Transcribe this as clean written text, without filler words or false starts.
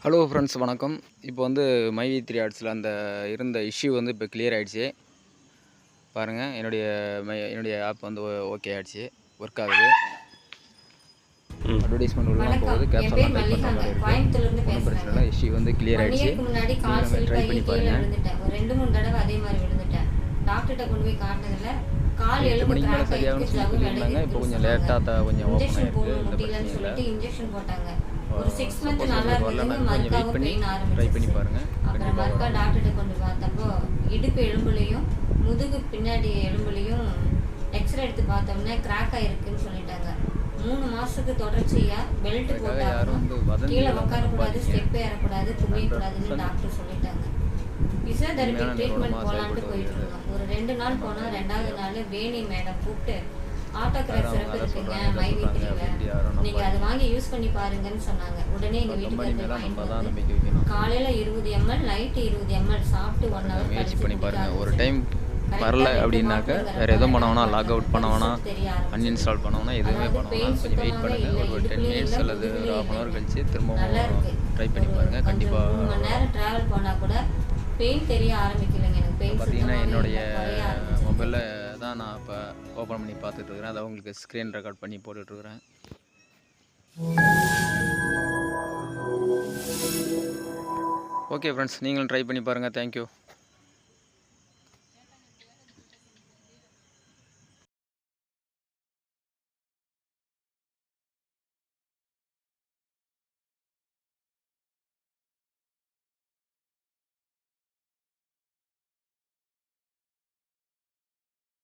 Hello friends, வணக்கம். இப்போ வந்து மைவி3 ஆட்ஸில் அந்த இருந்த இஷ்யூ வந்து இப்போ கிளியர் ஆகிடுச்சு. பாருங்கள், என்னுடைய ஆப் வந்து ஓகே ஆகிடுச்சு, ஒர்க் ஆகுது. அட்வர்டைஸ்மெண்ட் உள்ளலாம் போகுது, கேப்ஷன்லாம் டைப் பண்ணுற மாதிரி இருக்குது. ஒன்றும் பிரச்சனை இல்லை, இஷ்யூ வந்து கிளியர் ஆகிடுச்சு. நீங்கள் ட்ரை பண்ணி பாருங்கள். ஒரு 2-3 தடவை அதே மாதிரி விழுந்துட்டேன். டாக்டர்கிட்ட கொண்டு போய் காட்டினதில்ல கால் 8 மணிக்கு மேலே சரியாகும்னு சொல்லியிருந்தாங்க. இப்போ கொஞ்சம் லேட்டாக கொஞ்சம் ஓப்பன் ஆகிருக்கு. இந்த பிரச்சனை இல்லை. இன்ஜெக்ஷன் போட்டாங்க. ஒரு 6 மந்த் நல்லா இருந்தது. கொஞ்சம் வெயிட் பண்ணி ட்ரை பண்ணி பாருங்கள். அப்புறம் மறுக்கா டாக்டர்கிட்ட கொண்டு பார்த்தப்போ இடுப்பு எலும்புலையும் முதுகு பின்னாடி எலும்புலையும் எக்ஸ்ரே எடுத்து பார்த்தோம்னா கிராக் ஆயிருக்குன்னு சொல்லிட்டாங்க. 3 மாசத்துக்கு தொடர்ச்சியா பெல்ட் போட்டாலும் கீழே உட்காரக்கூடாது, ஸ்டெப் ஏறக்கூடாது, குமியக்கூடாதுன்னு டாக்டர் சொல்லிட்டாங்க. பிசியோதெரபி ட்ரீட்மெண்ட் போகலான்ட்டு போயிட்டு இருந்தோம். ஒரு 2 நாள் போனால் 2வது நாள் வேணி மேடம் கூப்பிட்டு ஆட்டோகிராஃப் சிறப்பு இருக்குங்க மைவி3ல, நீங்கள் அதை வாங்கி யூஸ் பண்ணி பாருங்கன்னு சொன்னாங்க. உடனே எங்கள் வீட்டுக்கு வந்து காலையில் 20 ml, நைட்டு 20 ml சாப்பிட்டு 1 hour முயற்சி பண்ணி பாருங்கள். ஒரு டைம் வரல அப்படின்னாக்க வேறு எதுவும் பண்ண வேணாம், லாக் அவுட் பண்ண வேணாம், அன்இன்ஸ்டால் பண்ண வேணாம், எதுவுமே பண்ண வேணாம். கொஞ்சம் வெயிட் பண்ணுங்கள். ஒரு 10 minutes அல்லது ஒரு 1/2 hour கழிச்சு திரும்பவும் ட்ரை பண்ணி பாருங்கள். கண்டிப்பாக 3 மணி நேரம் ட்ராவல் போனால் கூட பெயின் தெரிய ஆரம்பிக்கலைங்க. எனக்கு பெயின் பார்த்தீங்கன்னா என்னுடைய மொபைலில் தான் நான் இப்போ ஓப்பன் பண்ணி பார்த்துட்ருக்குறேன். அதை உங்களுக்கு ஸ்க்ரீன் ரெக்கார்ட் பண்ணி போட்டுட்ருக்குறேன். ஓகே ஃப்ரெண்ட்ஸ், நீங்களும் ட்ரை பண்ணி பாருங்கள். தேங்க்யூ.